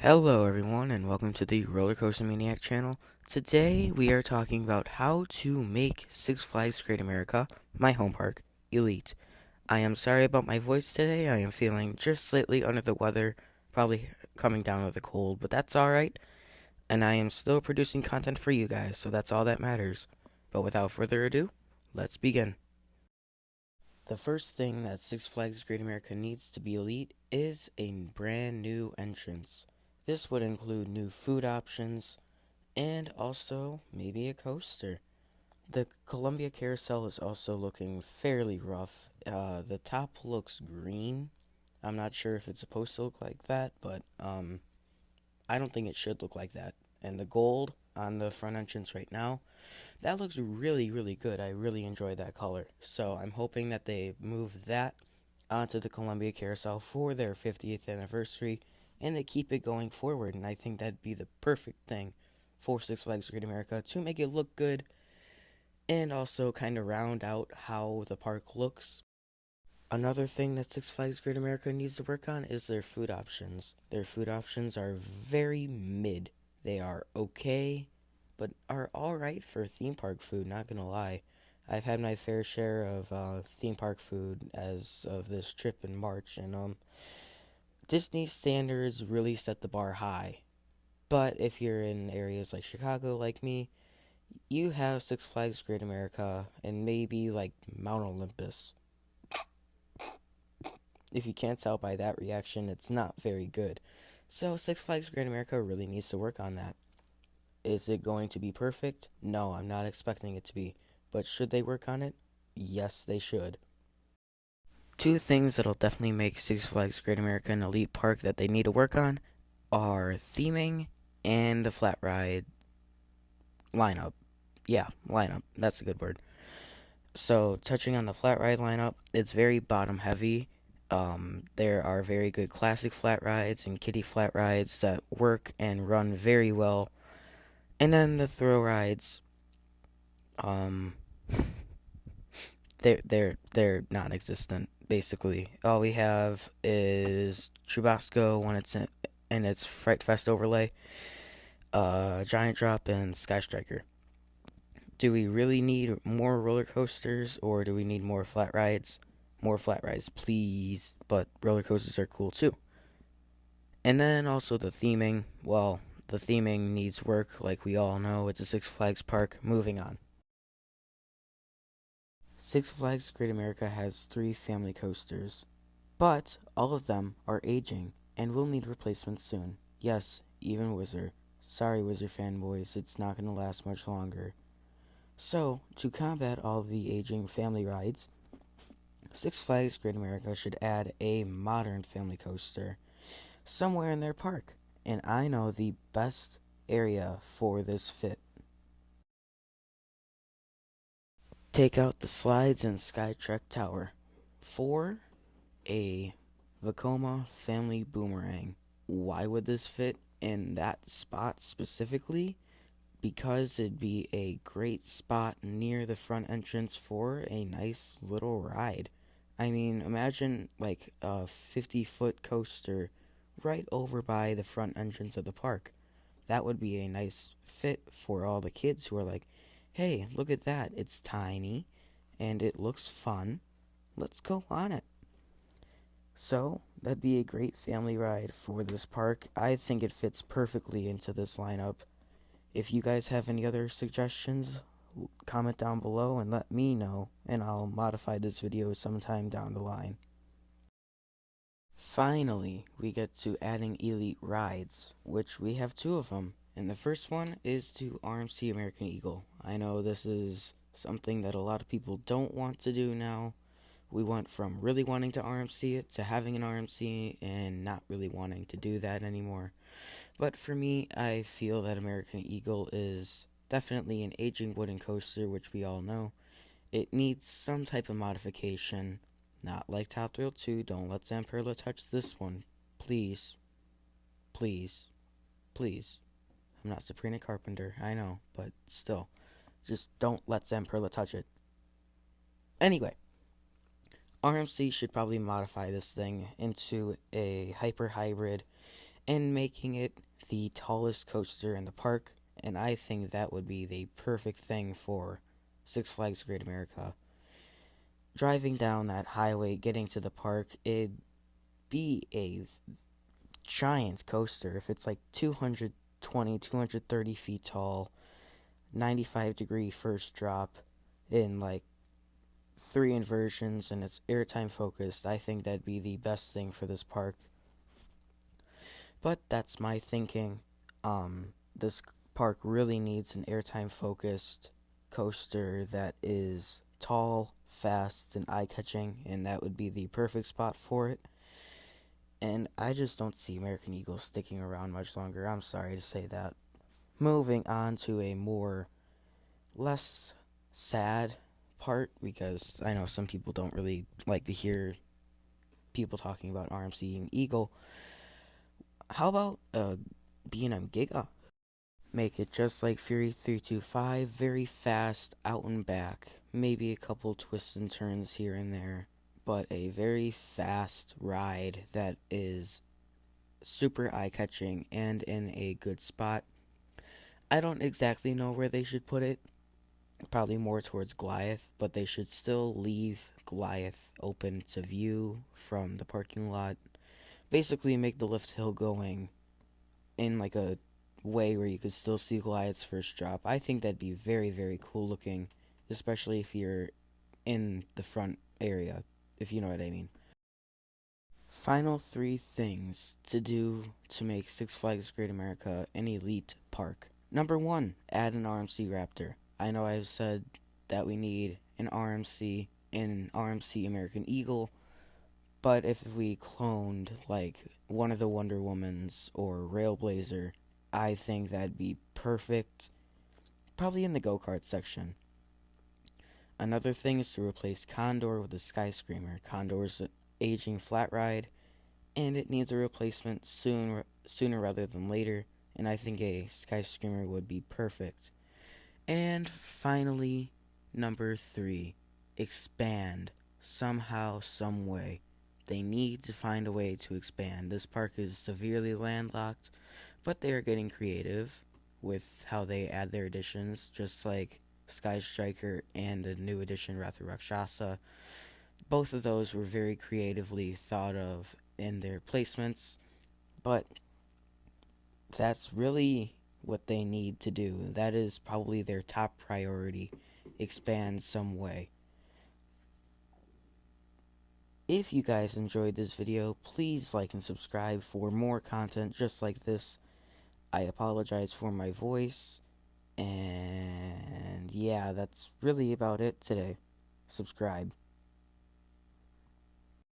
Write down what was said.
Hello everyone and welcome to the Roller Coaster Maniac channel. Today we are talking about how to make Six Flags Great America, my home park, elite. I am sorry about my voice today. I am feeling just slightly under the weather, probably coming down with a cold, but that's alright. And I am still producing content for you guys, so that's all that matters. But without further ado, let's begin. The first thing that Six Flags Great America needs to be elite is a brand new entrance. This would include new food options and also maybe a coaster. The Columbia Carousel is also looking fairly rough. The top looks green. I'm not sure if it's supposed to look like that, but I don't think it should look like that. And the gold on the front entrance right now, that looks really, really good. I really enjoy that color. So I'm hoping that they move that onto the Columbia Carousel for their 50th anniversary and they keep it going forward. And I think that'd be the perfect thing for Six Flags Great America to make it look good and also kind of round out how the park looks. Another thing that Six Flags Great America needs to work on is their food options. Their food options are very mid. They are okay, but are alright for theme park food, not gonna lie. I've had my fair share of theme park food as of this trip in March, and Disney standards really set the bar high. But if you're in areas like Chicago, like me, you have Six Flags Great America and maybe like Mount Olympus. If you can't tell by that reaction, it's not very good. So Six Flags Great America really needs to work on that. Is it going to be perfect? No, I'm not expecting it to be. But should they work on it? Yes, they should. Two things that'll definitely make Six Flags Great America an elite park that they need to work on are theming and the flat ride lineup. Yeah, lineup. That's a good word. So, touching on the flat ride lineup, it's very bottom heavy. There are very good classic flat rides and kiddie flat rides that work and run very well. And then the thrill rides, um, they're non-existent. Basically, all we have is Chubasco when it's in its Fright Fest overlay, Giant Drop, and Sky Striker. Do we really need more roller coasters or do we need more flat rides? More flat rides, please. But roller coasters are cool too. And then also the theming. Well, the theming needs work, like we all know. It's a Six Flags park. Moving on. Six Flags Great America has 3 family coasters, but all of them are aging and will need replacements soon. Yes, even Wizard. Sorry, Wizard fanboys, it's not going to last much longer. So, to combat all the aging family rides, Six Flags Great America should add a modern family coaster somewhere in their park. And I know the best area for this fit. Take out the slides in Skytrek Tower for a Vekoma family boomerang. Why would this fit in that spot specifically? Because it'd be a great spot near the front entrance for a nice little ride. I mean, imagine like a 50-foot coaster right over by the front entrance of the park. That would be a nice fit for all the kids who are like, hey, look at that. It's tiny and it looks fun. Let's go on it. So, that'd be a great family ride for this park. I think it fits perfectly into this lineup. If you guys have any other suggestions, comment down below and let me know, and I'll modify this video sometime down the line. Finally, we get to adding elite rides, which we have 2 of them. And the first one is to RMC American Eagle. I know this is something that a lot of people don't want to do now. We went from really wanting to RMC it to having an RMC and not really wanting to do that anymore. But for me, I feel that American Eagle is definitely an aging wooden coaster, which we all know. It needs some type of modification. Not like Top Thrill 2, don't let Zamperla touch this one. Please. Please. Please. I'm not Sabrina Carpenter, I know, but still. Just don't let Zamperla touch it. Anyway, RMC should probably modify this thing into a hyper hybrid and making it the tallest coaster in the park, and I think that would be the perfect thing for Six Flags Great America. Driving down that highway, getting to the park, it'd be a giant coaster if it's like 220, 230 feet tall, 95-degree first drop, in like 3 inversions, and it's airtime focused. I think that'd be the best thing for this park. But that's my thinking. This park really needs an airtime focused coaster that is tall, fast, and eye catching, and that would be the perfect spot for it. And I just don't see American Eagle sticking around much longer. I'm sorry to say that. Moving on to a more less sad part, because I know some people don't really like to hear people talking about RMC and Eagle. How about B&M Giga? Make it just like Fury 325, very fast, out and back. Maybe a couple twists and turns here and there, but a very fast ride that is super eye-catching and in a good spot. I don't exactly know where they should put it. Probably more towards Goliath, but they should still leave Goliath open to view from the parking lot. Basically make the lift hill going in like a way where you could still see Goliath's first drop. I think that'd be very, very cool looking, especially if you're in the front area, if you know what I mean. Final 3 things to do to make Six Flags Great America an elite park. Number 1, add an RMC Raptor. I know I've said that we need an RMC American Eagle, but if we cloned like one of the Wonder Womans or Railblazer, I think that'd be perfect. Probably in the go-kart section. Another thing is to replace Condor with a Sky Screamer. Condor's an aging flat ride, and it needs a replacement sooner rather than later, and I think a Sky Screamer would be perfect. And finally, number 3, expand somehow, some way. They need to find a way to expand. This park is severely landlocked, but they are getting creative with how they add their additions, just like Sky Striker and the new addition Ratha Rakshasa. Both of those were very creatively thought of in their placements, but that's really what they need to do. That is probably their top priority. Expand some way. If you guys enjoyed this video, please like and subscribe for more content just like this. I apologize for my voice, and yeah, that's really about it today. Subscribe.